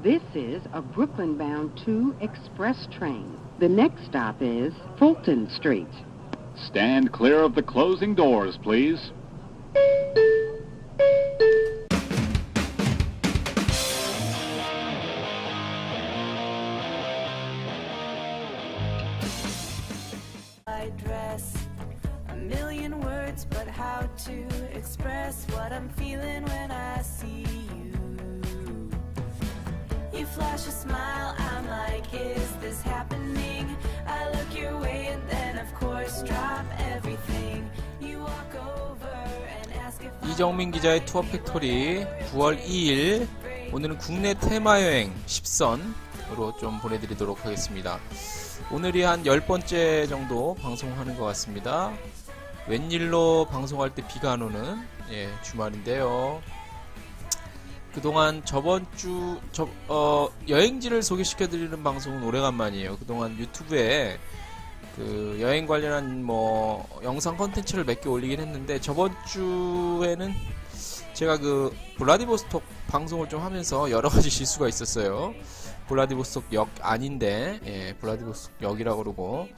This is a Brooklyn-bound 2 express train. The next stop is Fulton Street. Stand clear of the closing doors, please. I dress a million words, but how to express what I'm feeling when I see you? You flash a smile, I'm like, is this happening? I look your way and then of course drop everything. You walk over and ask if 이정민 기자의 투어 팩토리 9월 2일 오늘은 국내 테마여행 10선으로 좀 보내드리도록 하겠습니다. 오늘이 한 10번째 정도 방송하는 것 같습니다. 웬일로 방송할 때 비가 안 오는 주말인데요. 그동안 저번주 여행지를 소개시켜드리는 방송은 오래간만이에요. 그동안 유튜브에 그 여행 관련한 뭐 영상 컨텐츠를 몇 개 올리긴 했는데 저번주에는 제가 그 블라디보스톡 방송을 좀 하면서 여러가지 실수가 있었어요. 블라디보스톡 역 아닌데 블라디보스톡 역이라고 그러고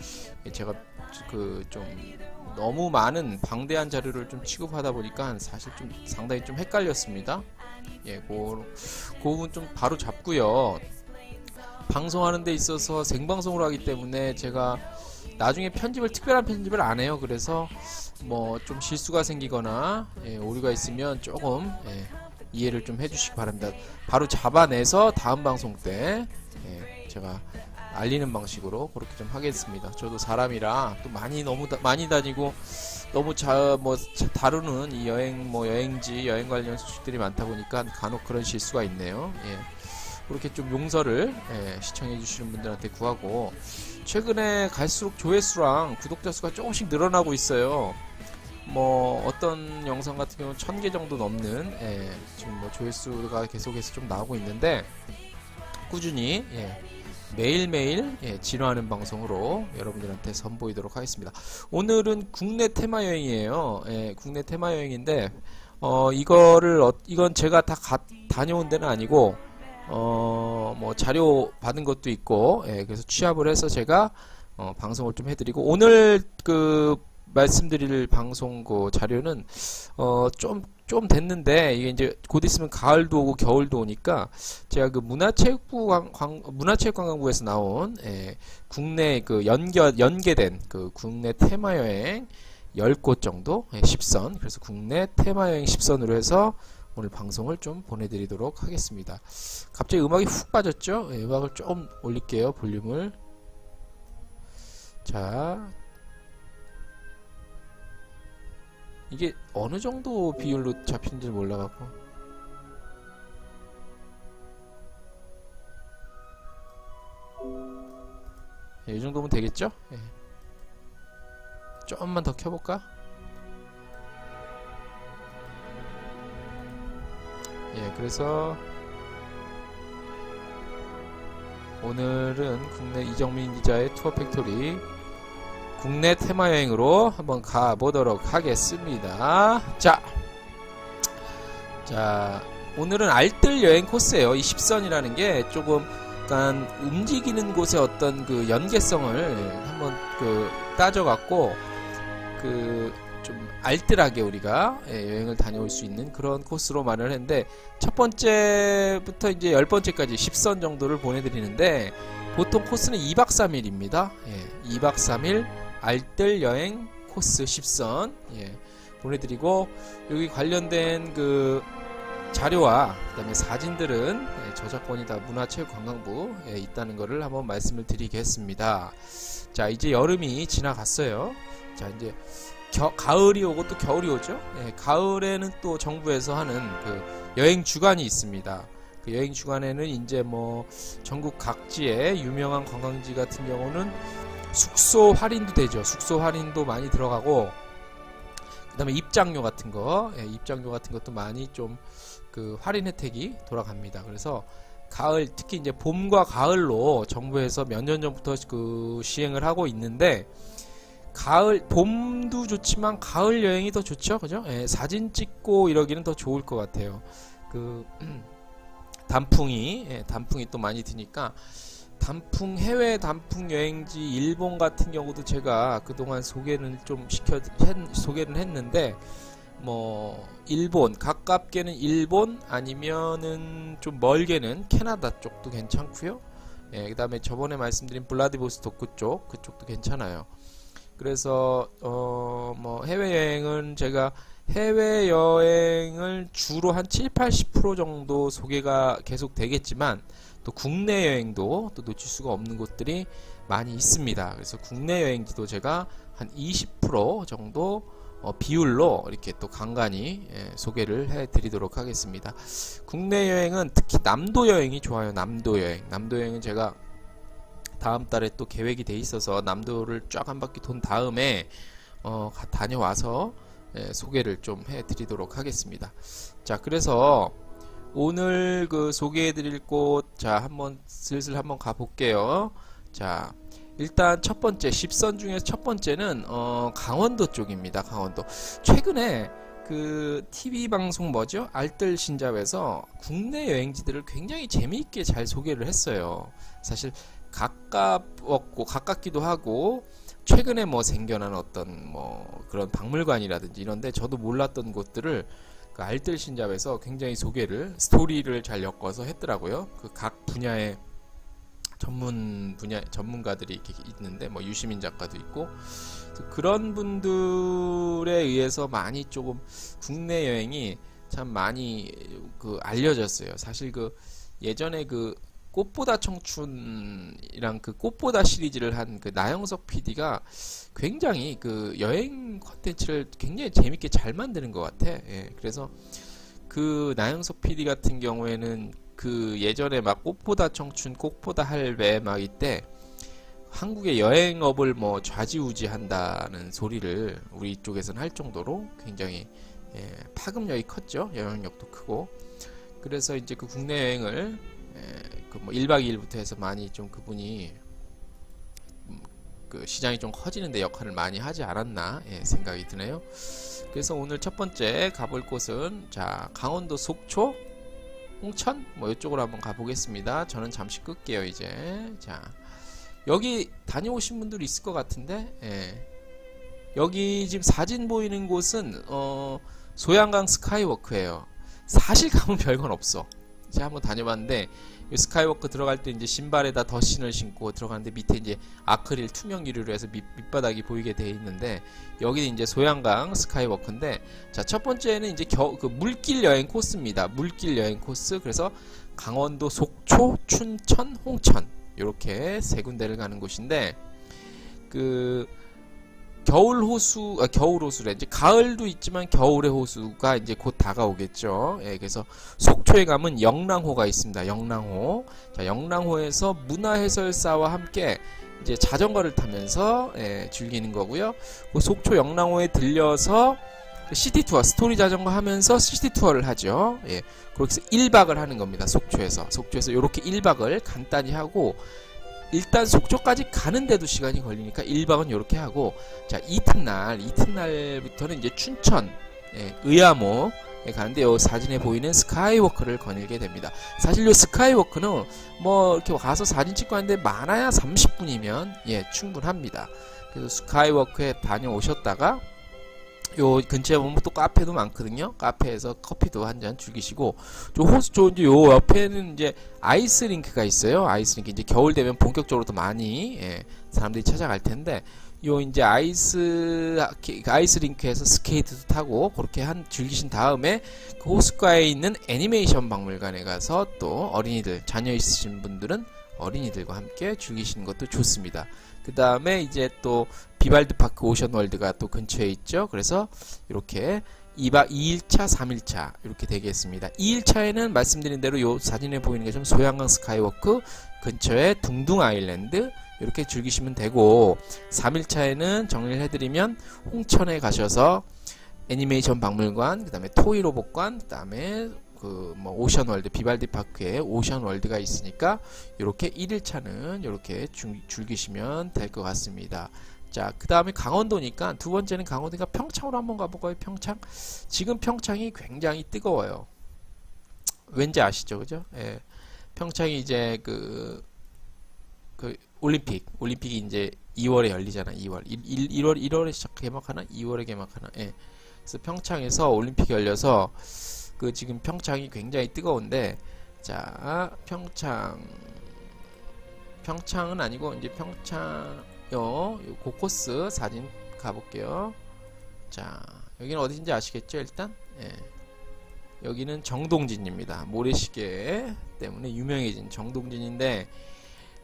제가 그 좀 너무 많은 방대한 자료를 좀 취급하다 보니까 사실 좀 상당히 좀 헷갈렸습니다. 그 부분 좀 바로 잡고요. 방송하는 데 있어서 생방송으로 하기 때문에 제가 나중에 특별한 편집을 안 해요. 그래서 뭐 좀 실수가 생기거나 오류가 있으면 조금 이해를 좀 해주시기 바랍니다. 바로 잡아내서 다음 방송 때 제가 알리는 방식으로 그렇게 좀 하겠습니다. 저도 사람이라 또 너무 많이 다니고 너무 다루는 이 여행지 여행 관련 소식들이 많다 보니까 간혹 그런 실수가 있네요. 그렇게 좀 용서를 시청해 주시는 분들한테 구하고, 최근에 갈수록 조회수랑 구독자 수가 조금씩 늘어나고 있어요. 뭐 어떤 영상 같은 경우는 1000개 정도 넘는 지금 뭐 조회수가 계속해서 좀 나오고 있는데, 꾸준히 매일매일 진화하는 방송으로 여러분들한테 선보이도록 하겠습니다. 오늘은 국내 테마 여행이에요. 국내 테마 여행인데 이건 제가 다 다녀온 데는 아니고 뭐 자료 받은 것도 있고 그래서 취합을 해서 제가 방송을 좀 해드리고, 오늘 그 말씀드릴 방송 그 자료는 좀 됐는데, 이게 이제 곧 있으면 가을도 오고 겨울도 오니까 제가 그 문화체육관광부에서 나온 국내 그 연계된 그 국내 테마 여행 10곳 정도 10선, 그래서 국내 테마 여행 10선으로 해서 오늘 방송을 좀 보내드리도록 하겠습니다. 갑자기 음악이 훅 빠졌죠? 음악을 좀 올릴게요, 볼륨을. 자, 이게 어느 정도 비율로 잡히는지 몰라갖고 이 정도면 되겠죠? 조금만 더 켜볼까? 그래서 오늘은 국내 이정민 기자의 투어 팩토리 국내 테마 여행으로 한번 가보도록 하겠습니다. 자, 오늘은 알뜰 여행 코스예요. 이 10선이라는 게 조금 약간 움직이는 곳의 어떤 그 연계성을 한번 그 따져갖고 그 좀 알뜰하게 우리가 여행을 다녀올 수 있는 그런 코스로 마련을 했는데, 첫 번째부터 이제 10번째까지 10선 정도를 보내드리는데, 보통 코스는 2박 3일입니다. 2박 3일 알뜰 여행 코스 10선 보내드리고, 여기 관련된 그 자료와 그 다음에 사진들은 저작권이 다 문화체육관광부에 있다는 것을 한번 말씀을 드리겠습니다. 자, 이제 여름이 지나갔어요. 자, 이제 가을이 오고 또 겨울이 오죠. 가을에는 또 정부에서 하는 그 여행 주간이 있습니다. 그 여행 주간에는 이제 뭐 전국 각지의 유명한 관광지 같은 경우는 숙소 할인도 되죠. 숙소 할인도 많이 들어가고, 그 다음에 입장료 같은 것도 많이 좀 그 할인 혜택이 돌아갑니다. 그래서 가을, 특히 이제 봄과 가을로 정부에서 몇 년 전부터 그 시행을 하고 있는데, 봄도 좋지만 가을 여행이 더 좋죠, 그죠? 사진 찍고 이러기는 더 좋을 것 같아요. 단풍이 또 많이 드니까 해외 단풍 여행지 일본 같은 경우도 제가 그동안 소개를 했는데, 뭐 일본, 가깝게는 일본, 아니면은 좀 멀게는 캐나다 쪽도 괜찮고요. 예, 그 다음에 저번에 말씀드린 블라디보스토크 그쪽도 괜찮아요. 그래서 뭐 해외여행은 제가 해외여행을 주로 한 7-80% 정도 소개가 계속 되겠지만, 또 국내 여행도 또 놓칠 수가 없는 곳들이 많이 있습니다. 그래서 국내 여행지도 제가 한 20% 정도 비율로 이렇게 또 간간히 소개를 해드리도록 하겠습니다. 국내 여행은 특히 남도 여행이 좋아요. 남도 여행은 제가 다음 달에 또 계획이 돼 있어서 남도를 쫙 한 바퀴 돈 다음에 다녀와서 소개를 좀 해드리도록 하겠습니다. 자, 그래서 오늘 그 소개해드릴 곳, 자, 슬슬 한번 가볼게요. 자, 일단 첫 번째, 10선 중에서 첫 번째는, 강원도 쪽입니다. 강원도. 최근에 그 TV 방송 알뜰신잡에서 국내 여행지들을 굉장히 재미있게 잘 소개를 했어요. 사실 가깝기도 하고, 최근에 뭐 생겨난 어떤 뭐 그런 박물관이라든지 이런데 저도 몰랐던 곳들을 그 알뜰신잡에서 굉장히 스토리를 잘 엮어서 했더라고요. 그 각 분야의 전문가들이 이렇게 있는데, 뭐 유시민 작가도 있고, 그런 분들에 의해서 많이 조금 국내 여행이 참 많이 그 알려졌어요. 사실 그 예전에 그 꽃보다 청춘이랑 그 꽃보다 시리즈를 한 그 나영석 PD가 굉장히 그 여행 컨텐츠를 굉장히 재밌게 잘 만드는 것 같아. 예, 그래서 그 나영석 PD 같은 경우에는 그 예전에 막 꽃보다 청춘, 꽃보다 할배 막 이때 한국의 여행업을 뭐 좌지우지 한다는 소리를 우리 쪽에서는 할 정도로 굉장히 파급력이 컸죠. 영향력도 크고. 그래서 이제 그 국내 여행을 그 뭐 1박 2일부터 해서 많이 좀 그분이 그 시장이 좀 커지는데 역할을 많이 하지 않았나 생각이 드네요. 그래서 오늘 첫 번째 가볼 곳은, 자, 강원도 속초, 홍천 뭐 이쪽으로 한번 가보겠습니다. 저는 잠시 끌게요. 이제 자, 여기 다녀오신 분들이 있을 것 같은데, 여기 지금 사진 보이는 곳은 소양강 스카이워크예요. 사실 가면 별건 없어. 제가 한번 다녀봤는데, 스카이워크 들어갈 때 이제 신발에다 덧신을 신고 들어가는데, 밑에 이제 아크릴 투명 유리로 해서 밑바닥이 보이게 되어 있는데, 여기는 이제 소양강 스카이워크인데, 자, 첫 번째는 이제 그 물길 여행 코스입니다. 물길 여행 코스. 그래서 강원도 속초, 춘천, 홍천 이렇게 세 군데를 가는 곳인데, 그 겨울 호수래. 이제 가을도 있지만 겨울의 호수가 이제 곧 다가오겠죠. 그래서 속초에 가면 영랑호가 있습니다. 영랑호. 자, 영랑호에서 문화해설사와 함께 이제 자전거를 타면서 즐기는 거고요. 그 속초 영랑호에 들려서 시티 투어, 스토리 자전거 하면서 시티 투어를 하죠. 그렇게 해서 1박을 하는 겁니다. 속초에서 이렇게 1박을 간단히 하고, 일단 속초까지 가는데도 시간이 걸리니까 1박은 이렇게 하고, 자, 이튿날부터는 이제 춘천, 의암호에 가는데, 요 사진에 보이는 스카이워크를 거닐게 됩니다. 사실 요 스카이워크는 뭐 이렇게 가서 사진 찍고 하는데 많아야 30분이면 충분합니다. 그래서 스카이워크에 다녀오셨다가 요 근처에 보면 또 카페도 많거든요. 카페에서 커피도 한 잔 즐기시고, 이제 요 옆에는 이제 아이스링크가 있어요. 아이스링크 이제 겨울 되면 본격적으로 더 많이 사람들이 찾아갈 텐데, 요 이제 아이스링크에서 스케이트도 타고 그렇게 즐기신 다음에 그 호숫가에 있는 애니메이션 박물관에 가서 또 어린이들, 자녀 있으신 분들은 어린이들과 함께 즐기시는 것도 좋습니다. 그 다음에 이제 또 비발드 파크 오션월드가 또 근처에 있죠. 그래서 이렇게 2일차, 3일차 이렇게 되겠습니다. 2일차에는 말씀드린 대로 요 사진에 보이는 게 좀 소양강 스카이워크 근처에 둥둥 아일랜드 이렇게 즐기시면 되고, 3일차에는 정리를 해드리면 홍천에 가셔서 애니메이션 박물관, 그 다음에 토이로복관, 그 다음에 그 뭐 오션월드, 비발디 파크에 오션월드가 있으니까 이렇게 1일차는 이렇게 즐기시면 될 것 같습니다. 자, 그 다음에 강원도니까 두 번째는 강원도니까 평창으로 한번 가볼까요? 평창. 지금 평창이 굉장히 뜨거워요. 왠지 아시죠, 그죠? 예. 평창이 이제 올림픽이 이제 2월에 열리잖아. 1월에 시작 개막하나? 2월에 개막하나? 예. 그래서 평창에서 올림픽이 열려서 지금 평창이 굉장히 뜨거운데, 자, 평창은 아니고 이제 요 코스 사진 가볼게요. 자, 여기는 어딘지 아시겠죠? 일단, 예. 여기는 정동진입니다. 모래시계 때문에 유명해진 정동진인데,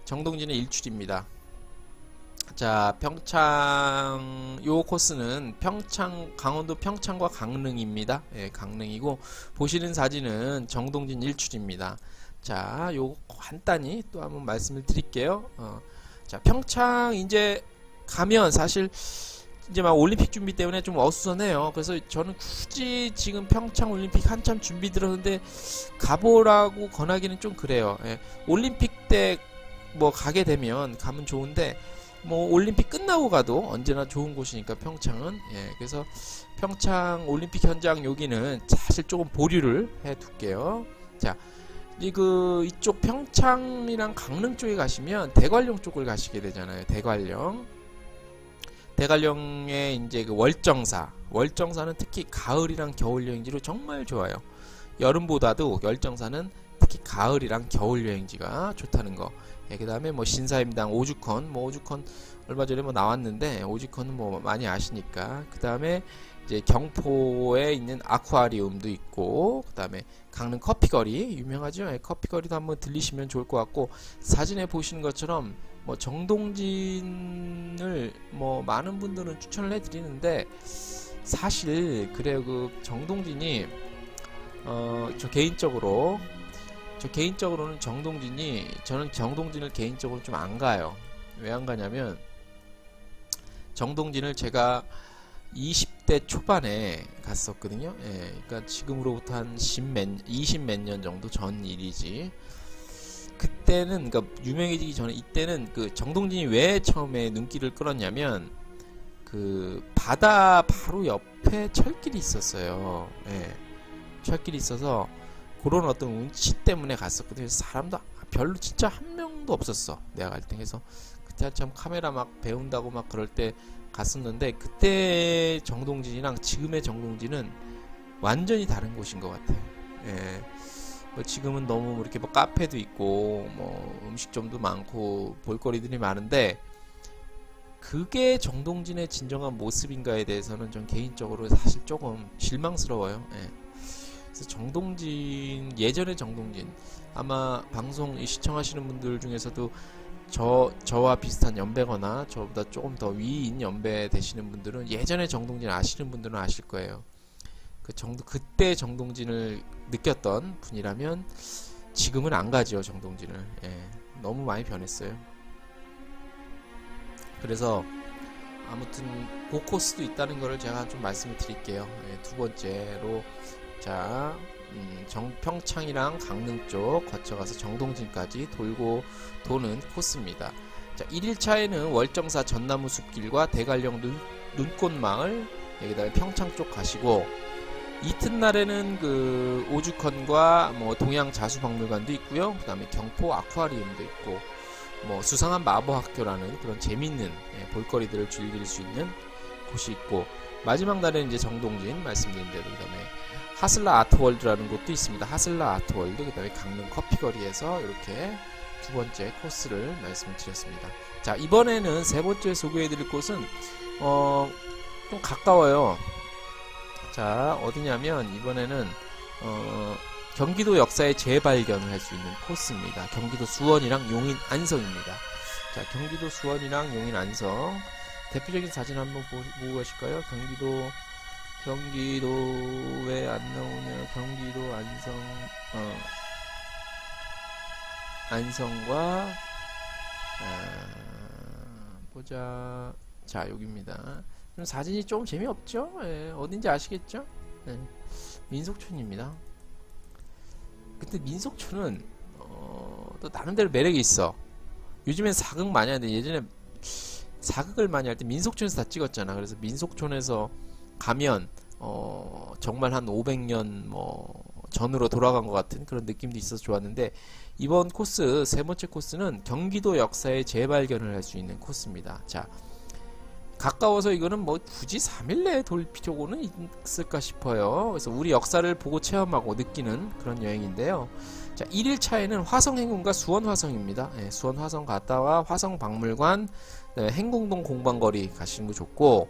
정동진의 일출입니다. 자, 평창 요 코스는 강원도 평창과 강릉입니다. 예, 강릉이고 보시는 사진은 정동진 일출입니다. 자, 요 간단히 또 한번 말씀을 드릴게요. 자, 평창 이제 가면 사실 이제 막 올림픽 준비 때문에 좀 어수선해요. 그래서 저는 굳이 지금 평창 올림픽 한참 준비 들었는데 가보라고 권하기는 좀 그래요. 예, 올림픽 때 뭐 가게 되면 가면 좋은데 뭐 올림픽 끝나고 가도 언제나 좋은 곳이니까 평창은. 예, 그래서 평창 올림픽 현장 여기는 사실 조금 보류를 해 둘게요. 자, 이쪽 평창이랑 강릉 쪽에 가시면 대관령 쪽을 가시게 되잖아요. 대관령의 이제 월정사는 특히 가을이랑 겨울 여행지로 정말 좋아요. 여름보다도 월정사는 특히 가을이랑 겨울 여행지가 좋다는 거. 예, 그 다음에 뭐 신사임당, 오죽헌 얼마 전에 뭐 나왔는데, 오죽헌은 뭐 많이 아시니까. 그 다음에 이제 경포에 있는 아쿠아리움도 있고, 그 다음에 강릉 커피거리 유명하죠. 예, 커피거리도 한번 들리시면 좋을 것 같고, 사진에 보시는 것처럼 뭐 정동진을 뭐 많은 분들은 추천을 해드리는데, 사실 그래요. 정동진이 저 개인적으로는 저는 정동진을 개인적으로 좀 안 가요. 왜 안 가냐면, 정동진을 제가 20대 초반에 갔었거든요. 예, 그러니까 지금으로부터 한 20 몇 년 정도 전 일이지. 그때는, 그러니까 유명해지기 전에, 이때는 정동진이 왜 처음에 눈길을 끌었냐면, 바다 바로 옆에 철길이 있었어요. 예, 철길이 있어서 그런 어떤 운치 때문에 갔었거든요. 그래서 사람도 별로 진짜 한 명도 없었어, 내가 갈 때. 그래서 그때 한참 카메라 막 배운다고 막 그럴 때 갔었는데, 그때 정동진이랑 지금의 정동진은 완전히 다른 곳인 것 같아요. 예. 뭐 지금은 너무 이렇게 뭐 카페도 있고 뭐 음식점도 많고 볼거리들이 많은데, 그게 정동진의 진정한 모습인가에 대해서는 전 개인적으로 사실 조금 실망스러워요. 예. 그래서 예전의 정동진, 아마 방송 시청하시는 분들 중에서도 저와 비슷한 연배거나 저보다 조금 더 위인 연배 되시는 분들은 예전의 정동진 아시는 분들은 아실 거예요. 그때 정동진을 느꼈던 분이라면 지금은 안 가죠, 정동진을. 예, 너무 많이 변했어요. 그래서 아무튼 그 코스도 있다는 거를 제가 좀 말씀을 드릴게요. 예, 두 번째로, 자, 평창이랑 강릉 쪽 거쳐가서 정동진까지 도는 코스입니다. 자, 1일차에는 월정사 전나무 숲길과 대관령 눈꽃마을, 여기다가 평창 쪽 가시고, 이튿날에는 오죽헌과 뭐 동양 자수박물관도 있고요. 그 다음에 경포 아쿠아리움도 있고, 뭐 수상한 마법학교라는 그런 재밌는 볼거리들을 즐길 수 있는 곳이 있고, 마지막 날에는 이제 정동진 말씀드린 대로, 그 다음에 하슬라 아트월드라는 곳도 있습니다. 하슬라 아트월드, 그 다음에 강릉 커피거리에서 이렇게 두 번째 코스를 말씀을 드렸습니다. 자, 이번에는 세 번째 소개해드릴 곳은 좀 가까워요. 자, 어디냐면 이번에는 경기도 역사의 재발견을 할 수 있는 코스입니다. 경기도 수원이랑 용인 안성입니다. 자, 경기도 수원이랑 용인 안성 대표적인 사진 한번 보고 가실까요? 경기도 왜 안 나오냐? 경기도 안성과 보자. 자, 여기입니다. 좀 사진이 조금 재미없죠? 예, 어딘지 아시겠죠? 예, 민속촌입니다. 근데 민속촌은 또 나름대로 매력이 있어. 요즘엔 사극 많이 하는데 예전에 사극을 많이 할 때 민속촌에서 다 찍었잖아. 그래서 민속촌에서 가면 정말 한 500년 전으로 돌아간 것 같은 그런 느낌도 있어서 좋았는데, 이번 코스 세 번째 코스는 경기도 역사의 재발견을 할 수 있는 코스입니다. 자, 가까워서 이거는 뭐 굳이 3일 내에 돌 필요는 있을까 싶어요. 그래서 우리 역사를 보고 체험하고 느끼는 그런 여행인데요. 자, 1일차에는 화성행궁과 수원화성입니다. 예, 수원화성 갔다가 화성박물관, 행궁동 공방거리 가시는 거 좋고,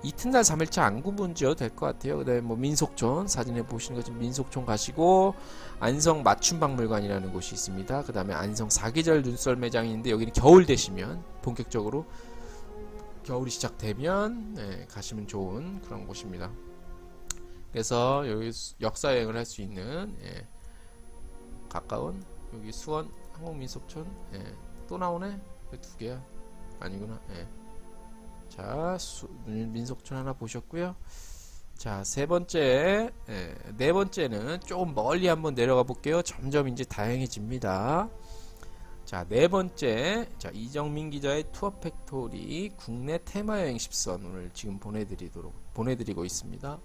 이튿날 3일차 안구분 지어도 될 것 같아요. 그 다음에 뭐 민속촌, 사진에 보시는 것처럼 민속촌 가시고, 안성 맞춤박물관이라는 곳이 있습니다. 그 다음에 안성 사계절 눈썰 매장이 있는데, 여기는 겨울 되시면 본격적으로 겨울이 시작되면 가시면 좋은 그런 곳입니다. 그래서 여기 역사여행을 할 수 있는 가까운 여기 수원 한국민속촌, 또 나오네? 두 개야? 아니구나. 자, 민속촌 하나 보셨고요. 자, 세 번째, 네 번째는 조금 멀리 한번 내려가 볼게요. 점점 이제 다양해집니다. 자, 네 번째, 자, 이정민 기자의 투어 팩토리 국내 테마여행 10선 오늘 지금 보내드리고 있습니다.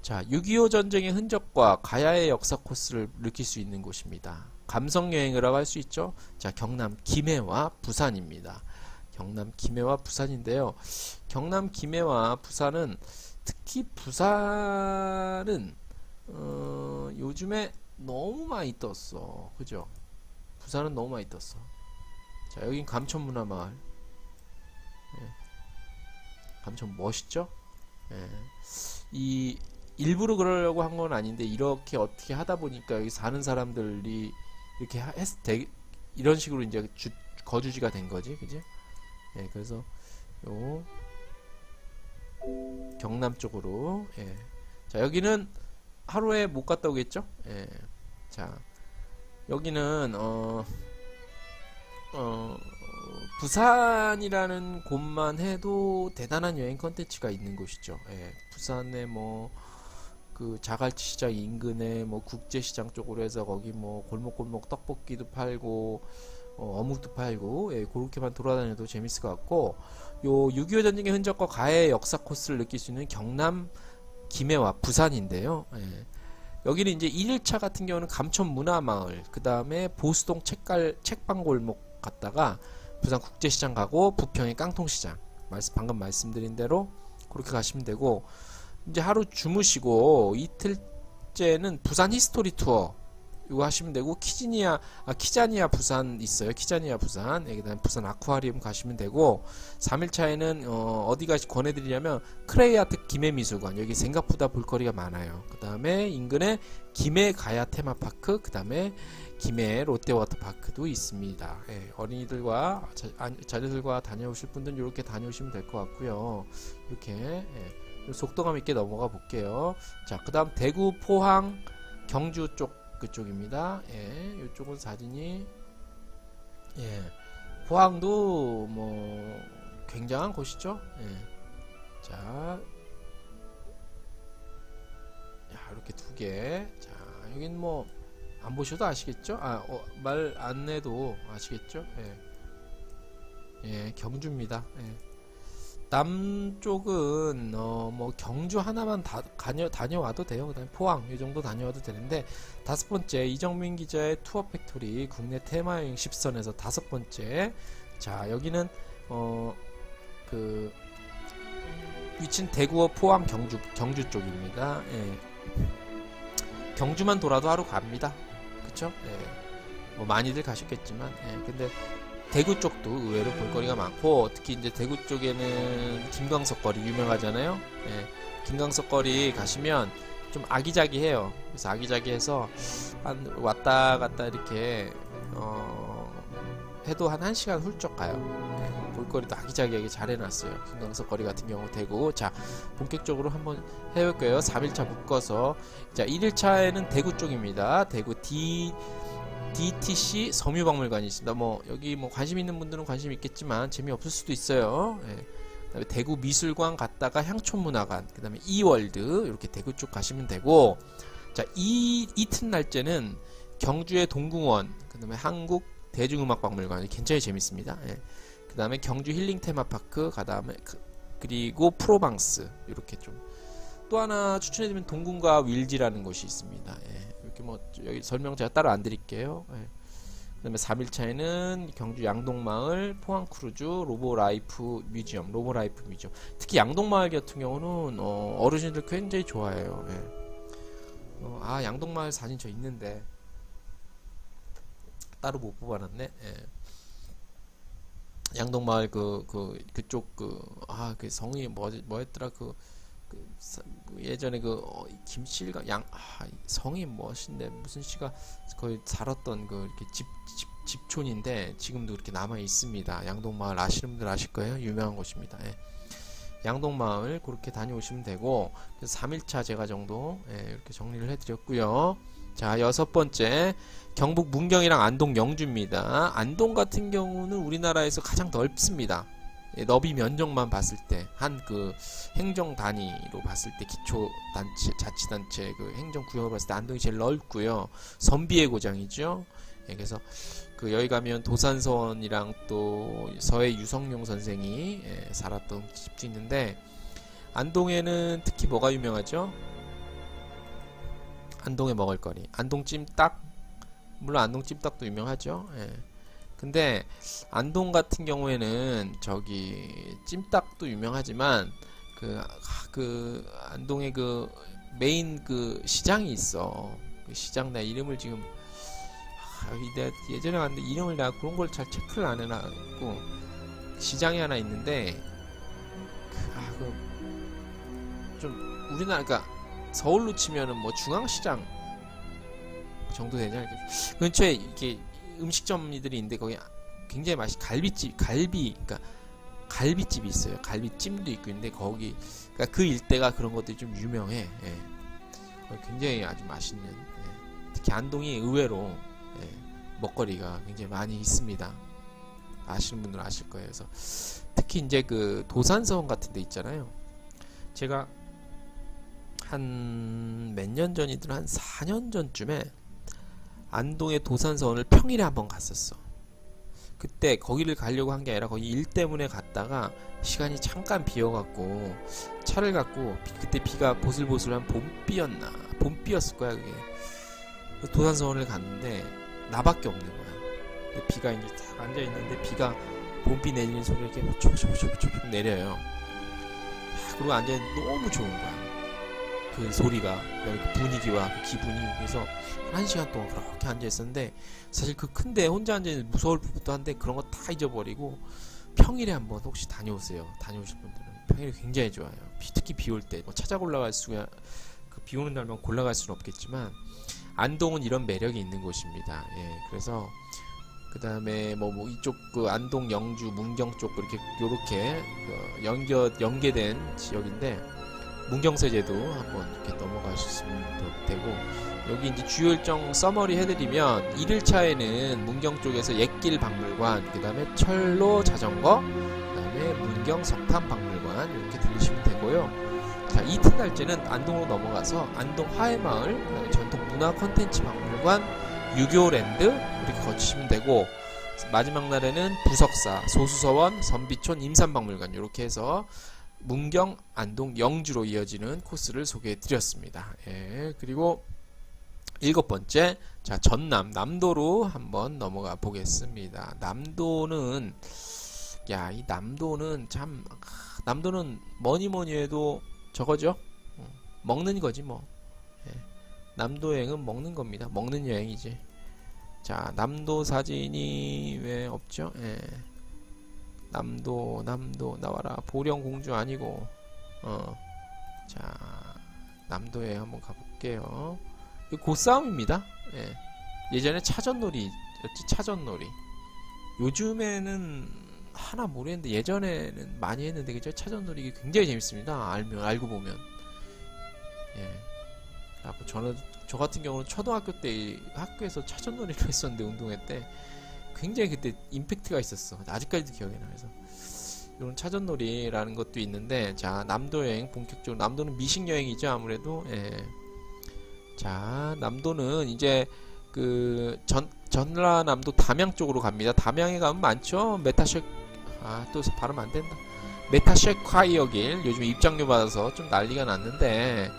자, 6.25 전쟁의 흔적과 가야의 역사 코스를 느낄 수 있는 곳입니다. 감성여행이라고 할 수 있죠. 자, 경남 김해와 부산입니다. 경남 김해와 부산인데요. 경남 김해와 부산은, 특히 부산은 요즘에 너무 많이 떴어. 그죠? 부산은 너무 많이 떴어. 자, 여긴 감천문화마을. 감천 멋있죠? 이 일부러 그러려고 한 건 아닌데, 이렇게 어떻게 하다 보니까 여기 사는 사람들이 이렇게 이런 식으로 이제 거주지가 된 거지, 그지? 그래서 요 경남 쪽으로, 자, 여기는 하루에 못 갔다 오겠죠? 자, 여기는 부산이라는 곳만 해도 대단한 여행 컨텐츠가 있는 곳이죠. 부산에 뭐 그 자갈치 시장 인근에 뭐 국제시장 쪽으로 해서 거기 뭐 골목골목 떡볶이도 팔고 어묵도 팔고, 그렇게만 돌아다녀도 재밌을 것 같고, 요 6.25 전쟁의 흔적과 가해의 역사 코스를 느낄 수 있는 경남 김해와 부산인데요. 여기는 이제 1일차 같은 경우는 감천문화마을, 그 다음에 보수동 책방골목 갔다가 부산 국제시장 가고, 부평의 깡통시장, 방금 말씀드린 대로 그렇게 가시면 되고, 이제 하루 주무시고 이틀째는 부산 히스토리 투어 이거 하시면 되고, 키자니아 부산 있어요. 키자니아 부산. 그 다음에 부산 아쿠아리움 가시면 되고, 3일차에는 어디가 권해드리냐면 크레이아트 김해미술관, 여기 생각보다 볼거리가 많아요. 그 다음에 인근에 김해 가야 테마파크, 그 다음에 김해 롯데워터파크도 있습니다. 어린이들과 자녀들과 다녀오실 분들은 이렇게 다녀오시면 될 것 같고요. 이렇게 속도감 있게 넘어가 볼게요. 자, 그 다음 대구, 포항, 경주 그쪽입니다. 이쪽은 사진이, 포항도 뭐 굉장한 곳이죠. 자, 이렇게 두 개. 자, 여긴 뭐 안 보셔도 아시겠죠? 말 안 해도 아시겠죠? 경주입니다. 남쪽은 뭐 경주 하나만 다녀와도 돼요. 그다음에 포항 이 정도 다녀와도 되는데, 다섯 번째 이정민 기자의 투어 팩토리 국내 테마여행 10선에서 다섯 번째. 자, 여기는 그 위치는 대구와 포항, 경주 쪽입니다. 경주만 돌아도 하루 갑니다. 그쵸? 뭐 많이들 가셨겠지만, 근데 대구 쪽도 의외로 볼거리가 많고, 특히 이제 대구 쪽에는 김광석거리 유명하잖아요. 김광석거리 가시면 좀 아기자기해요. 그래서 아기자기해서 한 왔다 갔다 이렇게 해도 한 1시간 훌쩍 가요. 볼거리도 아기자기하게 잘 해놨어요. 김광석거리 같은 경우 대구. 자, 본격적으로 한번 해볼게요. 3일차 묶어서. 자, 1일차에는 대구 쪽입니다. 대구 DTC 섬유박물관이 있습니다. 뭐 여기 뭐 관심 있는 분들은 관심 있겠지만 재미없을 수도 있어요. 그다음에 대구 미술관 갔다가 향촌문화관, 그다음에 이월드, 이렇게 대구 쪽 가시면 되고, 자, 이튿날째는 경주의 동궁원, 그다음에 한국 대중음악박물관 굉장히 재밌습니다. 그다음에 경주 힐링 테마파크, 그다음에 그리고 프로방스, 이렇게 좀 또 하나 추천해드리면 동궁과 윌지라는 곳이 있습니다. 예, 이렇게 뭐 여기 설명 제가 따로 안 드릴게요. 예. 그 다음에 3일차에는 경주 양동마을, 포항크루즈, 로보라이프 뮤지엄, 특히 양동마을 같은 경우는 어르신들 굉장히 좋아해요. 예. 양동마을 사진 저 있는데 따로 못 뽑아놨네. 예. 양동마을 그쪽 그 성이 뭐였더라 예전에 김씨가 성이 멋있네. 무슨 씨가 거의 살았던 이렇게 집촌인데 지금도 그렇게 남아 있습니다. 양동마을 아시는 분들 아실 거예요. 유명한 곳입니다. 예. 양동마을 그렇게 다녀오시면 되고, 그래서 3일차 제가 정도 이렇게 정리를 해드렸고요. 자, 6번째 경북 문경이랑 안동 영주입니다. 안동 같은 경우는 우리나라에서 가장 넓습니다. 너비 면적만 봤을 때, 한 행정 단위로 봤을 때, 기초단체, 자치단체 행정구역으로 봤을 때 안동이 제일 넓고요. 선비의 고장이죠. 그래서 여기 가면 도산서원이랑 또 서해 유성룡 선생이 살았던 집도 있는데, 안동에는 특히 뭐가 유명하죠? 안동의 먹을거리, 안동 찜닭, 물론 안동 찜닭도 유명하죠. 근데 안동 같은 경우에는 찜닭도 유명하지만 안동에 메인 시장이 있어. 시장 내 이름을 지금 내가 예전에 갔는데 이름을 내가 그런 걸 잘 체크를 안 해놔고, 시장이 하나 있는데 좀 우리나라 서울로 치면은 뭐 중앙시장 정도 되냐. 근처에 이렇게 음식점들이 있는데 거기 굉장히 갈비집이 있어요. 갈비찜도 있고 있는데 거기 그 일대가 그런 것들이 좀 유명해. 굉장히 아주 맛있는. 특히 안동이 의외로 먹거리가 굉장히 많이 있습니다. 아시는 분들은 아실 거예요. 그래서 특히 이제 도산서원 같은 데 있잖아요. 제가 한 몇 년 전이든 한 4년 전쯤에 안동의 도산서원을 평일에 한번 갔었어. 그때 거기를 가려고 한 게 아니라 거기 일 때문에 갔다가 시간이 잠깐 비어갖고 차를 갖고 그때 비가 보슬보슬한 봄비였을 거야 그게. 도산서원을 갔는데 나밖에 없는 거야. 비가 이제 딱 앉아 있는데 비가 봄비 내리는 소리가 이렇게 촉촉촉촉 내려요. 그리고 앉아 있는데 너무 좋은 거야. 그 소리가, 그 분위기와 그 기분이. 그래서 1시간 동안 그렇게 앉아있었는데, 사실 큰데 혼자 앉아있는 무서울 법도 한데 그런 거 다 잊어버리고 평일에 한번 혹시 다녀오세요. 다녀오실 분들은 평일에 굉장히 좋아요. 특히 비 올 때 찾아 올라갈 수가, 비 오는 날만 골라갈 수는 없겠지만 안동은 이런 매력이 있는 곳입니다. 그래서 그 다음에 이쪽 안동, 영주, 문경 쪽 요렇게 연계된 지역인데, 문경세제도 한번 이렇게 넘어가셨으면 되고, 여기 이제 주요 일정 서머리 해드리면 1일차에는 문경 쪽에서 옛길 박물관, 그 다음에 철로 자전거, 그 다음에 문경 석탄 박물관 이렇게 들리시면 되고요. 자, 이튿날째는 안동으로 넘어가서 안동 화해마을, 그 다음에 전통 문화 컨텐츠 박물관, 유교랜드 이렇게 거치시면 되고, 마지막 날에는 부석사, 소수서원, 선비촌, 임산박물관 이렇게 해서 문경, 안동, 영주로 이어지는 코스를 소개해 드렸습니다. 그리고 7번째, 자, 전남, 남도로 한번 넘어가 보겠습니다. 남도는, 이 남도는 참, 남도는 뭐니 해도 저거죠? 먹는 거지, 뭐. 남도 여행은 먹는 겁니다. 먹는 여행이지. 자, 남도 사진이 왜 없죠? 남도 나와라. 보령공주 아니고. 자, 남도에 한번 가볼게요. 이거 고싸움입니다. 예전에 차전놀이였지. 차전놀이. 요즘에는 하나 모르겠는데 예전에는 많이 했는데, 그죠? 차전놀이 이게 굉장히 재밌습니다. 알고 보면. 저 같은 경우는 초등학교 때 학교에서 차전놀이를 했었는데, 운동회 때 굉장히 그때 임팩트가 있었어. 아직까지도 기억이 나. 그래서 이런 차전놀이라는 것도 있는데, 자, 남도 여행 본격적으로, 남도는 미식 여행이죠 아무래도. 자, 남도는 이제 전라남도 담양 쪽으로 갑니다. 담양에 가면 많죠. 또 발음 안 된다. 메타쉐콰이어길 요즘 입장료 받아서 좀 난리가 났는데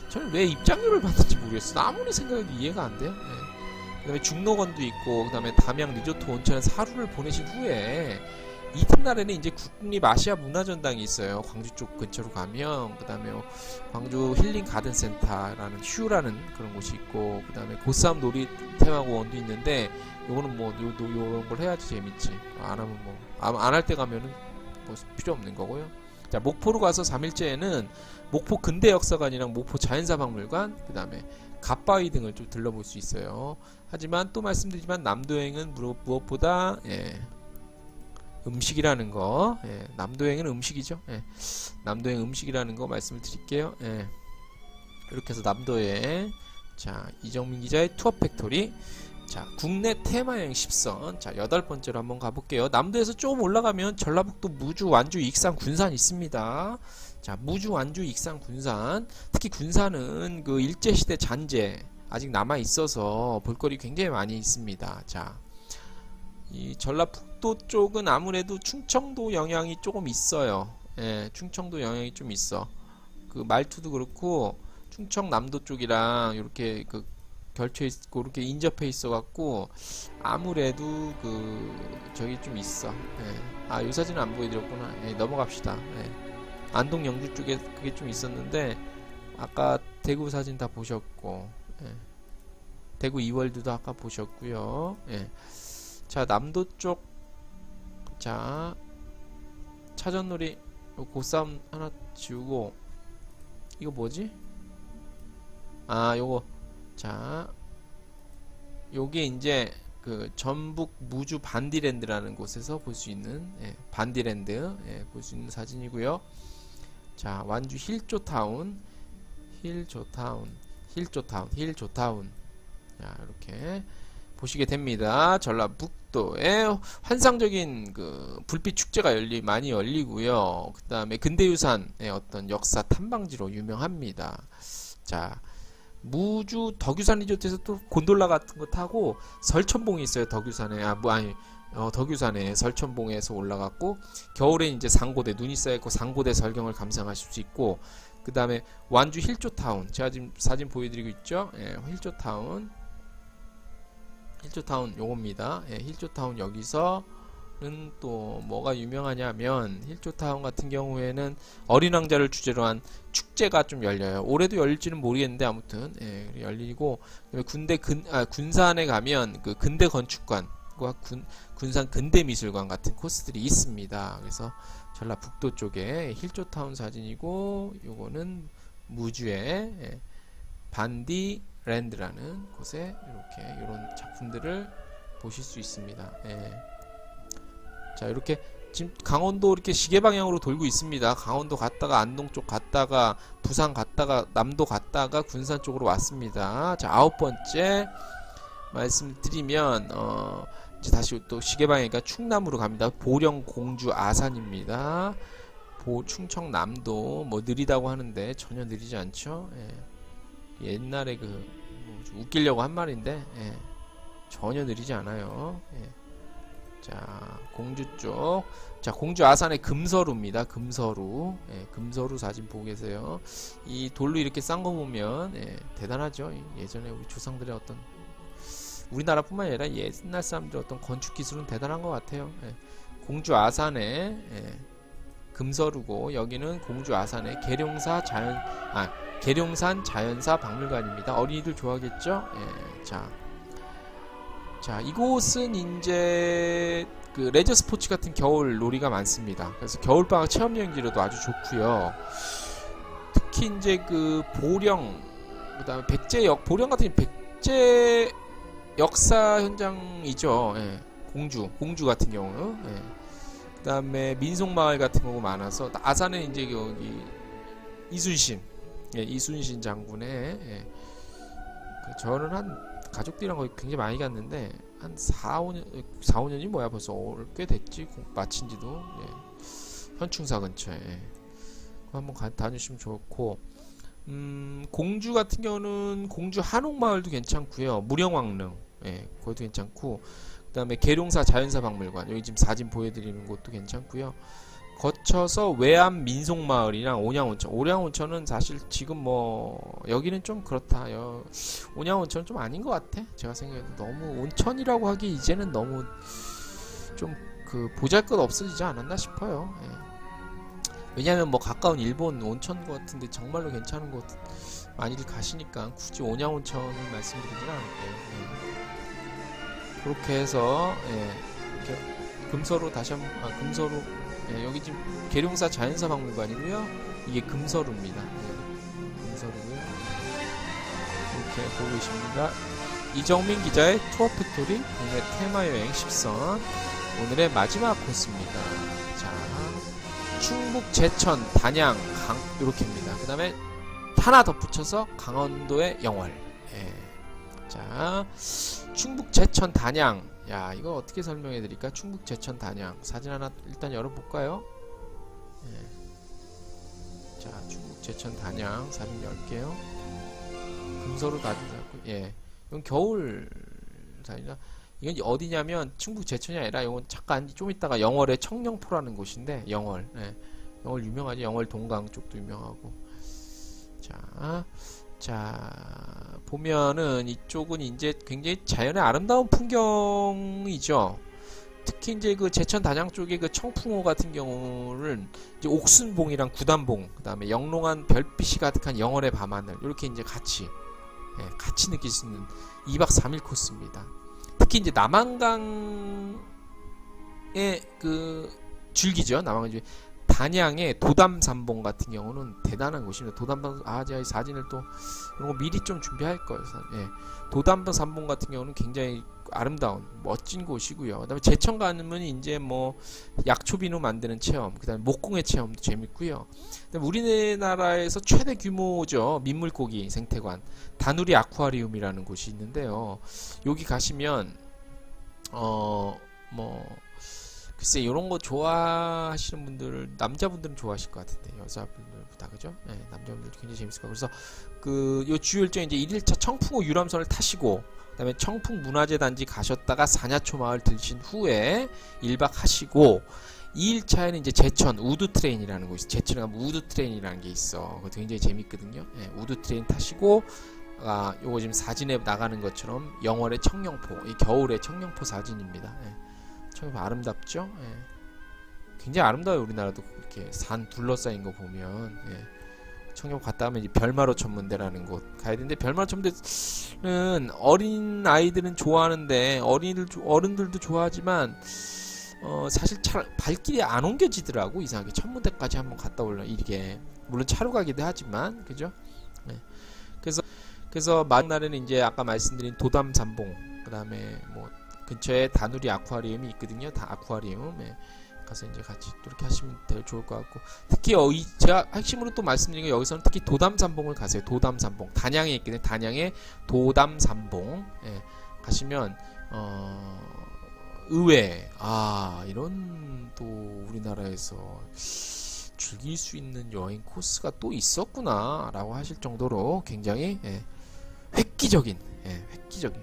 저는 왜 입장료를 받는지 모르겠어요. 아무리 생각해도 이해가 안 돼요. 그 다음에 중록원도 있고 그 다음에 담양 리조트 온천에서 하루를 보내신 후에 이튿날에는 이제 국립 아시아 문화전당이 있어요. 광주 쪽 근처로 가면 그 다음에 광주 힐링 가든센터라는 휴라는 그런 곳이 있고 그 다음에 고싸움 놀이 테마공원도 있는데 요거는 뭐 요런 걸 해야지 재밌지. 안 하면 뭐 안 할 때 가면은 뭐 필요 없는 거고요. 자, 목포로 가서 3일째에는 목포 근대역사관이랑 목포 자연사박물관 그 다음에 갓바위 등을 좀 들러볼 수 있어요. 하지만 또 말씀드리지만 남도여행은 무엇보다 음식이라는 거, 남도여행은 음식이죠. 남도여행 음식이라는 거 말씀을 드릴게요. 이렇게 해서 남도여행, 자 이정민 기자의 투어 팩토리, 자 국내 테마여행 10선, 자 8번째로 한번 가볼게요. 남도에서 조금 올라가면 전라북도 무주, 완주, 익산, 군산 있습니다. 자 무주, 완주, 익산, 군산, 특히 군산은 그 일제시대 잔재 아직 남아 있어서 볼거리 굉장히 많이 있습니다. 자 이 전라북도 쪽은 아무래도 충청도 영향이 조금 있어요. 충청도 영향이 좀 있어. 그 말투도 그렇고 충청남도 쪽이랑 이렇게 그 결쳐 있고 이렇게 인접해 있어 갖고 아무래도 그 저기 좀 있어. 아, 이 사진은 안 보여드렸구나. 넘어갑시다. 안동 영주 쪽에 그게 좀 있었는데 아까 대구 사진 다 보셨고, 대구 이월드도 아까 보셨고요. 자 남도 쪽, 자 차전놀이 고싸움 하나 지우고 이거 뭐지? 아 요거, 자 요게 이제 그 전북 무주 반디랜드라는 곳에서 볼 수 있는 반디랜드 볼 수 있는 사진이고요. 자 완주 힐조타운, 자 이렇게 보시게 됩니다. 전라북도에 환상적인 그 불빛 축제가 많이 열리고요. 그 다음에 근대유산의 어떤 역사 탐방지로 유명합니다. 자 무주 덕유산 리조트에서 또 곤돌라 같은 거 타고 설천봉이 있어요. 덕유산에 덕유산에 설천봉에서 올라갔고 겨울에 이제 상고대 눈이 쌓여있고 상고대 설경을 감상하실 수 있고 그 다음에 완주 힐조타운, 제가 지금 사진 보여드리고 있죠. 힐조타운 요겁니다. 힐조타운 여기서는 또 뭐가 유명하냐면 힐조타운 같은 경우에는 어린 왕자를 주제로 한 축제가 좀 열려요. 올해도 열릴지는 모르겠는데 아무튼 열리고 군산에 가면 그 근대 건축관과 군산 근대 미술관 같은 코스들이 있습니다. 그래서 전라북도 쪽에 힐조타운 사진이고 요거는 무주의 반디랜드라는 곳에 이렇게 이런 작품들을 보실 수 있습니다. 자 이렇게 지금 강원도 이렇게 시계 방향으로 돌고 있습니다. 강원도 갔다가 안동 쪽 갔다가 부산 갔다가 남도 갔다가 군산 쪽으로 왔습니다. 자 9번째 말씀드리면 이제 다시 또 시계 방향이니까 충남으로 갑니다. 보령, 공주, 아산입니다. 충청남도 뭐 느리다고 하는데 전혀 느리지 않죠. 옛날에 뭐 웃기려고 한 말인데 전혀 느리지 않아요. 자 공주 쪽, 자 공주 아산의 금서루입니다. 금서루, 금서루 사진 보고 계세요. 이 돌로 이렇게 싼 거 보면 대단하죠. 예전에 우리 조상들의 어떤 우리나라뿐만 아니라 옛날 사람들의 어떤 건축 기술은 대단한 것 같아요. 공주 아산의 금서루고 여기는 공주 아산의 계룡산 자연사 박물관입니다. 어린이들 좋아하겠죠? 자 이곳은 이제 그 레저 스포츠 같은 겨울 놀이가 많습니다. 그래서 겨울방학 체험여행지로도 아주 좋고요. 특히 이제 그 보령, 그 다음에 보령 같은 백제 역사 현장이죠. 공주 같은 경우는. 그 다음에 민속마을 같은 경우가 많아서 아산에 이제 여기 이순신 장군의 저는 한 가족들이랑 거의 굉장히 많이 갔는데 한 4-5년이 뭐야 벌써 꽤 됐지 마친지도. 현충사 근처에 한번 다녀주시면 좋고, 공주 같은 경우는 공주 한옥마을도 괜찮고요. 무령왕릉 거기도 괜찮고 그 다음에 계룡사 자연사 박물관 여기 지금 사진 보여드리는 곳도 괜찮고요. 거쳐서 외암 민속마을이랑 온양온천. 온양온천은 사실 지금 뭐 여기는 좀 그렇다. 온양온천은 좀 아닌 것 같아. 제가 생각해도 너무 온천이라고 하기 이제는 너무 좀 그 보잘것 없어지지 않았나 싶어요. 예. 왜냐하면 뭐 가까운 일본 온천 같은데 정말로 괜찮은 곳 많이들 가시니까 굳이 온양온천을 말씀드리진 않을게요. 예. 그렇게 해서 이렇게 금서로 다시 한번 금서로 여기 지금 계룡사 자연사 박물관이고요. 이게 금서루입니다. 금서루고요. 이렇게 보고 계십니다. 이정민 기자의 투어 팩토리 국내 테마여행 10선 오늘의 마지막 코스입니다. 자, 충북, 제천, 단양, 이렇게입니다. 그 다음에 하나 덧붙여서 강원도의 영월. 자, 충북, 제천, 단양. 야, 이거 어떻게 설명해 드릴까? 충북, 제천, 단양. 사진 하나 일단 열어볼까요? 자, 충북, 제천, 단양. 사진 열게요. 금서로 놔주셨고, 이건 겨울 사진이다. 이건 어디냐면, 충북, 제천이 아니라, 이건 잠깐 좀 있다가 영월의 청령포라는 곳인데, 영월. 영월 유명하죠. 영월 동강 쪽도 유명하고. 자, 보면은 이쪽은 이제 굉장히 자연의 아름다운 풍경이죠. 특히 이제 그 제천 단양 쪽의 그 청풍호 같은 경우는 이제 옥순봉이랑 구단봉, 그 다음에 영롱한 별빛이 가득한 영월의 밤하늘, 이렇게 이제 같이 느낄 수 있는 2박 3일 코스입니다. 특히 이제 남한강의 그 줄기죠. 남한강 단양의 도담산봉 같은 경우는 대단한 곳입니다. 도담산, 제가 이 사진을 또 이런 거 미리 좀 준비할 거예요. 도담산봉 같은 경우는 굉장히 아름다운 멋진 곳이고요. 그다음에 제천 가면 이제 뭐 약초비누 만드는 체험, 그다음에 목공의 체험도 재밌고요. 그다음에 우리나라에서 최대 규모죠. 민물고기 생태관 다누리 아쿠아리움이라는 곳이 있는데요. 여기 가시면 글쎄 이런 거 좋아하시는 분들, 남자분들은 좋아하실 것 같은데 여자분들보다, 그죠? 남자분들 굉장히 재밌을 거예요. 그래서 요 주요 일정이 이제 1일차 청풍호 유람선을 타시고, 그다음에 청풍 문화재 단지 가셨다가 사냐초 마을 들신 후에 1박 하시고, 2일차에는 이제 제천 우드 트레인이라는 곳이, 제천에 가면 우드 트레인이라는 게 있어. 그것도 굉장히 재밌거든요. 우드 트레인 타시고, 요거 지금 사진에 나가는 것처럼 영월의 청령포, 이 겨울의 청령포 사진입니다. 청령포 아름답죠? 굉장히 아름다워요. 우리나라도 이렇게 산 둘러싸인 거 보면. 청령포 갔다 하면 이제 별마로 천문대라는 곳 가야 되는데, 별마로 천문대는 어린 아이들은 좋아하는데 어른들도 좋아하지만 사실 발길이 안 옮겨지더라고. 이상하게 천문대까지 한번 갔다 올라 이게 물론 차로 가기도 하지만, 그죠? 그래서 마지막날에는 이제 아까 말씀드린 도담산봉, 그 다음에 뭐 근처에 다누리 아쿠아리움이 있거든요. 다 아쿠아리움 가서 이제 같이 또 이렇게 하시면 좋을 것 같고, 특히 제가 핵심으로 또 말씀드린 게, 여기서는 특히 도담산봉을 가세요. 도담산봉 단양에 있거든요. 단양에 도담산봉 가시면 의외 이런 또 우리나라에서 즐길 수 있는 여행 코스가 또 있었구나 라고 하실 정도로 굉장히 획기적인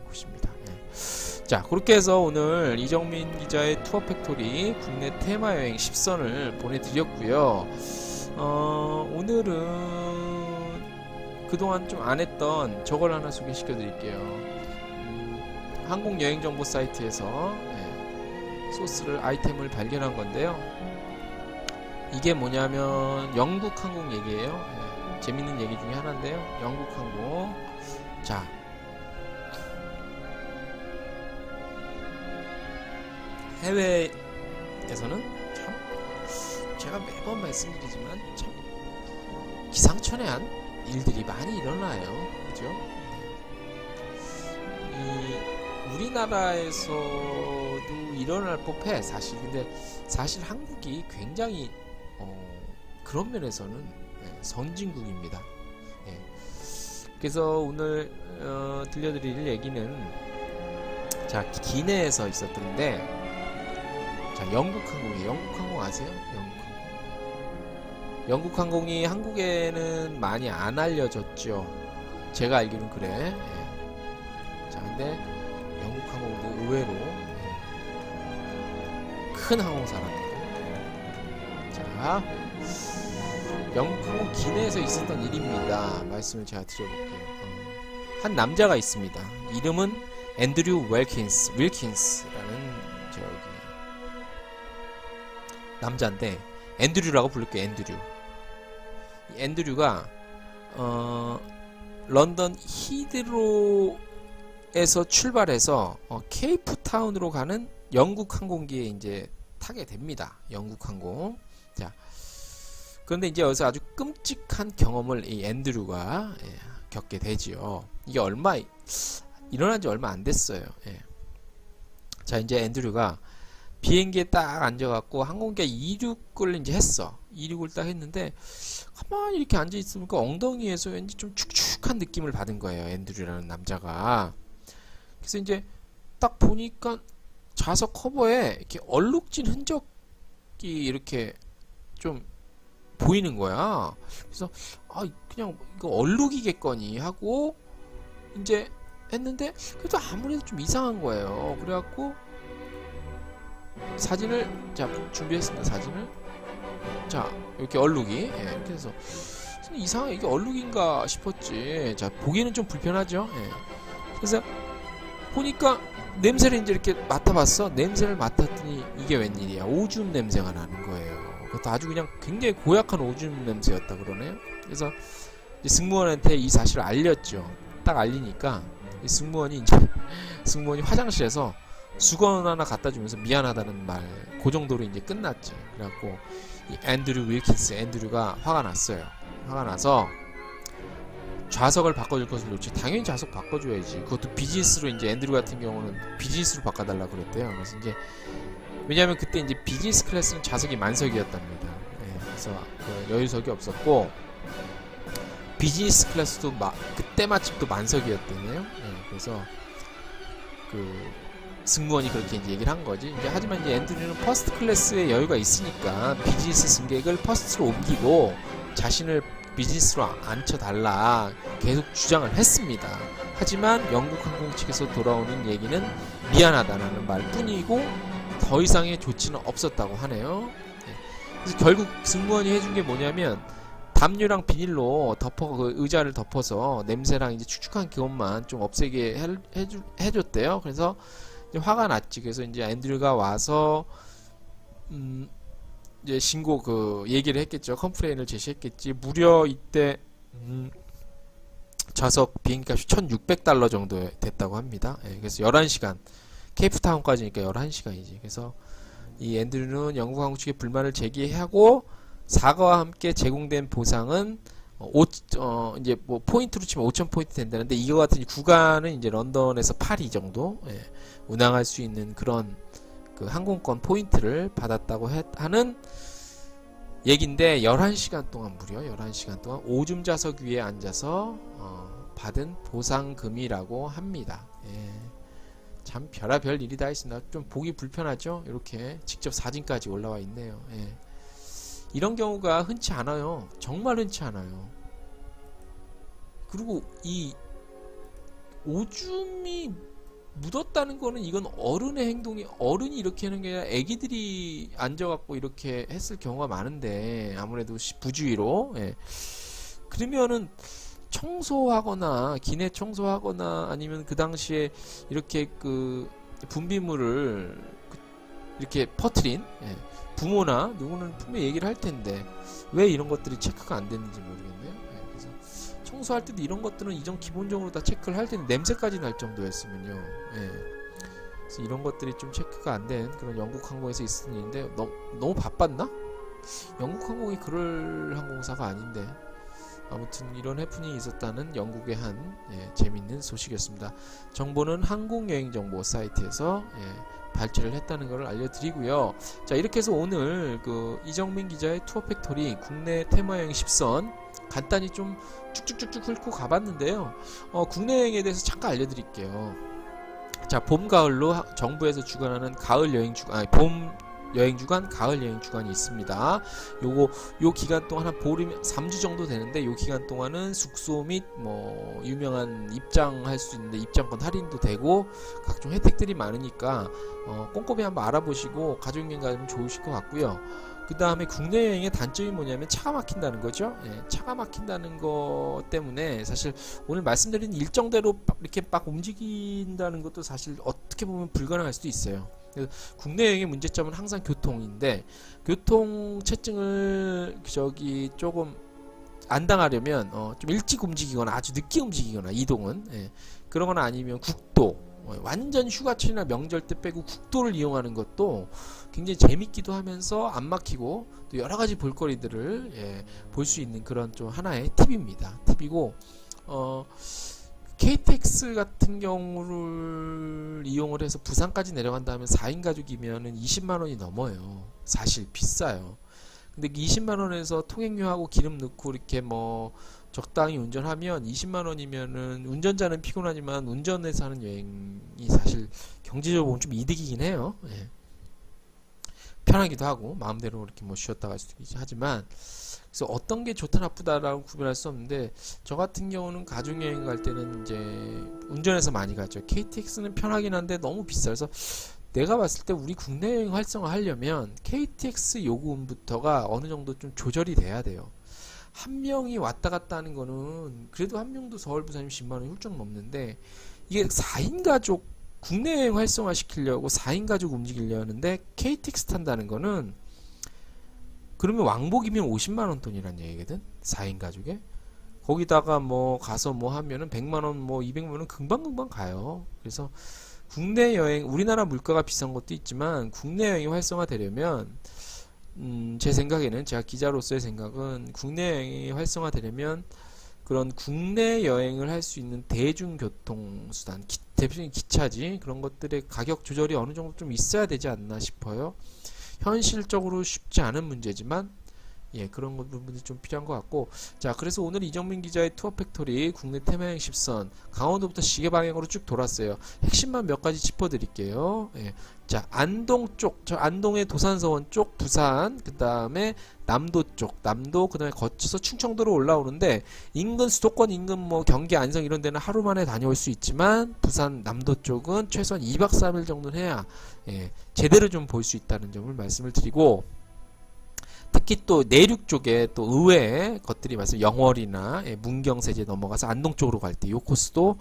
곳입니다. 자, 그렇게 해서 오늘 이정민 기자의 투어 팩토리 국내 테마 여행 10선을 보내드렸고요. 오늘은 그동안 좀 안 했던 저걸 하나 소개시켜 드릴게요. 항공 여행 정보 사이트에서 소스를 아이템을 발견한 건데요. 이게 뭐냐면 영국 항공 얘기예요. 재밌는 얘기 중에 하나인데요. 영국 항공. 자, 해외에서는 참 제가 매번 말씀드리지만 참 기상천외한 일들이 많이 일어나요. 그죠? 우리나라에서도 일어날 법해 사실. 근데 사실 한국이 굉장히 그런 면에서는 선진국입니다. 그래서 오늘 들려드릴 얘기는, 자, 기내에서 있었던데, 자, 영국 항공이에요. 영국 항공 아세요? 영국 항공이 한국에는 많이 안 알려졌죠. 제가 알기로는 그래. 자, 근데 영국 항공도 의외로 큰 항공사랍니다. 자, 자, 영국 기내에서 있었던 일입니다. 말씀을 제가 드려볼게요. 한 남자가 있습니다. 이름은 앤드류 윌킨스라는 저기 남자인데, 앤드류라고 부를게요. 앤드류. 이 앤드류가 런던 히드로에서 출발해서 케이프타운으로 가는 영국 항공기에 이제 타게 됩니다. 영국 항공. 자, 그런데 이제 여기서 아주 끔찍한 경험을 이 앤드류가 겪게 되지요. 이게 일어난 지 얼마 안 됐어요. 예. 자, 이제 앤드류가 비행기에 딱 앉아갖고 항공기가 이륙을 이제 했어. 이륙을 딱 했는데 가만히 이렇게 앉아 있으니까 엉덩이에서 왠지 좀 축축한 느낌을 받은 거예요. 앤드류라는 남자가. 그래서 이제 딱 보니까 좌석 커버에 이렇게 얼룩진 흔적이 이렇게 좀 보이는 거야. 그래서 그냥 이거 얼룩이겠거니 하고 이제 했는데 그래도 아무래도 좀 이상한 거예요. 그래갖고 사진을 준비했습니다. 사진을 이렇게 얼룩이 이렇게 해서 이상하게 이게 얼룩인가 싶었지. 자, 보기에는 좀 불편하죠. 그래서 보니까 냄새를 이제 이렇게 맡아봤어. 냄새를 맡았더니 이게 웬일이야, 오줌 냄새가 나는 거예요. 그것도 아주 그냥 굉장히 고약한 오줌 냄새였다 그러네요. 그래서 이제 승무원한테 이 사실을 알렸죠. 딱 알리니까 이 승무원이 화장실에서 수건 하나 갖다 주면서 미안하다는 말, 그 정도로 이제 끝났지. 그래갖고 이 앤드류가 화가 났어요. 화가 나서 좌석을 바꿔줄 것을 요청. 당연히 좌석 바꿔줘야지. 그것도 비즈니스로. 이제 앤드류 같은 경우는 비즈니스로 바꿔달라 그랬대요. 그래서 이제 왜냐하면 그때 이제 비즈니스 클래스는 좌석이 만석이었답니다. 그래서 그 여유석이 없었고 비즈니스 클래스도 그때 마침 또 만석이었대요. 그래서 그 승무원이 그렇게 이제 얘기를 한 거지. 이제 하지만 이제 앤드류는 퍼스트 클래스의 여유가 있으니까 비즈니스 승객을 퍼스트로 옮기고 자신을 비즈니스로 앉혀달라 계속 주장을 했습니다. 하지만 영국 항공 측에서 돌아오는 얘기는 미안하다는 말뿐이고 더 이상의 조치는 없었다고 하네요. 그래서 결국 승무원이 해준 게 뭐냐면 담요랑 비닐로 그 의자를 덮어서 냄새랑 이제 축축한 기운만 좀 없애게 해줬대요. 그래서 이제 화가 났지. 그래서 이제 앤드류가 와서 이제 얘기를 했겠죠. 컴플레인을 제시했겠지. 무려 이때 좌석 비행기값이 $1,600 정도 됐다고 합니다. 그래서 11시간, 케이프타운까지니까 11시간이지. 그래서 이 앤드류는 영국 항공 측에 불만을 제기하고 사과와 함께 제공된 보상은 이제 뭐 포인트로 치면 5,000포인트 된다는데, 이거 같은 구간은 이제 런던에서 파리 정도 운항할 수 있는 그런 그 항공권 포인트를 받았다고 하는 얘긴데, 11시간 동안 무려 11시간 동안 오줌 좌석 위에 앉아서 받은 보상금이라고 합니다. 참 별의별 일이 다 있습니다. 좀 보기 불편하죠? 이렇게 직접 사진까지 올라와 있네요. 이런 경우가 흔치 않아요. 정말 흔치 않아요. 그리고 이 오줌이 묻었다는 거는 이건 어른의 행동이, 어른이 이렇게 하는 게 아니라 애기들이 앉아갖고 이렇게 했을 경우가 많은데, 아무래도 부주의로. 그러면은 청소하거나 기내 청소하거나 아니면 그 당시에 이렇게 그 분비물을 이렇게 퍼뜨린 부모나 누구는 분명히 얘기를 할 텐데 왜 이런 것들이 체크가 안 됐는지 모르겠네요. 그래서 청소할 때도 이런 것들은 이전 기본적으로 다 체크를 할 텐데 냄새까지 날 정도였으면요. 그래서 이런 것들이 좀 체크가 안 된 그런 영국 항공에서 있었던 일인데 너무 바빴나? 영국 항공이 그럴 항공사가 아닌데. 아무튼 이런 해프닝이 있었다는 영국의 한 재밌는 소식이었습니다. 정보는 항공여행정보 사이트에서 발췌를 했다는 것을 알려드리고요. 자, 이렇게 해서 오늘 그 이정민 기자의 투어팩토리 국내 테마여행 10선 간단히 좀 쭉쭉쭉쭉 훑고 가봤는데요. 국내 여행에 대해서 잠깐 알려드릴게요. 자, 봄, 가을로 정부에서 주관하는 가을 여행 봄 여행 주간, 가을 여행 주간이 있습니다. 요 기간 동안 한 보름 3주 정도 되는데 요 기간 동안은 숙소 및 뭐 유명한 입장할 수 있는데 입장권 할인도 되고 각종 혜택들이 많으니까 꼼꼼히 한번 알아보시고 가족여행 가면 좋으실 것 같고요. 그 다음에 국내 여행의 단점이 뭐냐면 차가 막힌다는 거죠. 예, 차가 막힌다는 거 때문에 사실 오늘 말씀드린 일정대로 이렇게 막 움직인다는 것도 사실 어떻게 보면 불가능할 수도 있어요. 국내 여행의 문제점은 항상 교통인데 교통체증을 조금 안 당하려면 좀 일찍 움직이거나 아주 늦게 움직이거나 이동은 그러거나 아니면 국도 완전 휴가철이나 명절 때 빼고 국도를 이용하는 것도 굉장히 재밌기도 하면서 안 막히고 또 여러 가지 볼거리들을 볼 수 있는 그런 좀 하나의 팁입니다. 팁이고 KTX 같은 경우를 이용을 해서 부산까지 내려간다면 4인 가족이면은 20만 원이 넘어요. 사실 비싸요. 근데 20만 원에서 통행료하고 기름 넣고 이렇게 뭐 적당히 운전하면 20만 원이면은 운전자는 피곤하지만 운전해서 하는 여행이 사실 경제적으로 보면 좀 이득이긴 해요. 예. 편하기도 하고 마음대로 이렇게 뭐 쉬었다 갈 수도 있지 하지만 그래서 어떤 게 좋다 나쁘다라고 구별할 수 없는데 저 같은 경우는 가족여행 갈 때는 이제 운전해서 많이 가죠. KTX는 편하긴 한데 너무 비싸서 내가 봤을 때 우리 국내 여행 활성화 하려면 KTX 요금부터가 어느 정도 좀 조절이 돼야 돼요. 한 명이 왔다 갔다 하는 거는 그래도 한 명도 서울 부산이면 10만 원이 훌쩍 넘는데 이게 4인 가족 국내 여행 활성화 시키려고 4인 가족 움직이려 하는데 KTX 탄다는 거는 그러면 왕복이면 50만 원 돈이란 얘기거든. 4인 가족에. 거기다가 뭐 가서 뭐 하면은 100만 원 뭐 200만 원은 금방금방 가요. 그래서 국내 여행 우리나라 물가가 비싼 것도 있지만 국내 여행이 활성화되려면 제 생각에는 제가 기자로서의 생각은 국내 여행이 활성화되려면 그런 국내 여행을 할 수 있는 대중교통수단 대표적인 기차지 그런 것들의 가격 조절이 어느 정도 좀 있어야 되지 않나 싶어요. 현실적으로 쉽지 않은 문제지만 그런 부분이 좀 필요한 것 같고 자 그래서 오늘 이정민 기자의 투어 팩토리 국내 테마여행 10선 강원도부터 시계 방향으로 쭉 돌았어요. 핵심만 몇 가지 짚어드릴게요. 자 안동 쪽 저 안동의 도산서원 쪽 부산 그 다음에 남도 쪽 남도 그 다음에 거쳐서 충청도로 올라오는데 인근 수도권 인근 뭐 경기 안성 이런 데는 하루 만에 다녀올 수 있지만 부산 남도 쪽은 최소한 2박 3일 정도는 해야 제대로 좀 볼 수 있다는 점을 말씀을 드리고 특히 또 내륙 쪽에 또 의외의 것들이 말씀 영월이나 문경세제 넘어가서 안동 쪽으로 갈 때 요 코스도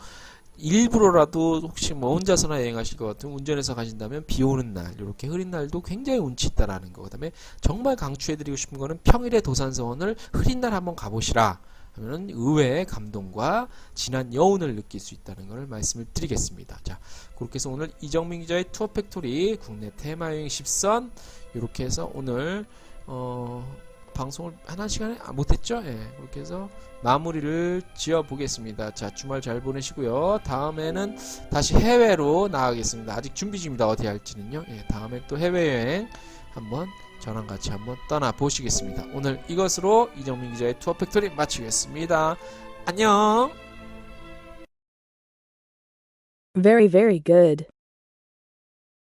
일부러라도 혹시 뭐 혼자서나 여행하실 것 같으면 운전해서 가신다면 비 오는 날 이렇게 흐린 날도 굉장히 운치 있다라는 거. 그다음에 정말 강추해드리고 싶은 거는 평일에 도산서원을 흐린 날 한번 가보시라 하면은 의외의 감동과 진한 여운을 느낄 수 있다는 것을 말씀을 드리겠습니다. 자 그렇게 해서 오늘 이정민 기자의 투어 팩토리 국내 테마여행 10선 이렇게 해서 오늘 방송을 한 시간에 못했죠? 그렇게 해서 마무리를 지어 보겠습니다. 자 주말 잘 보내시고요. 다음에는 다시 해외로 나가겠습니다. 아직 준비 중입니다. 어디 할지는요. 다음에 또 해외여행 한번 저랑 같이 한번 떠나 보시겠습니다. 오늘 이것으로 이정민 기자의 투어 팩토리 마치겠습니다. 안녕. Very, very good.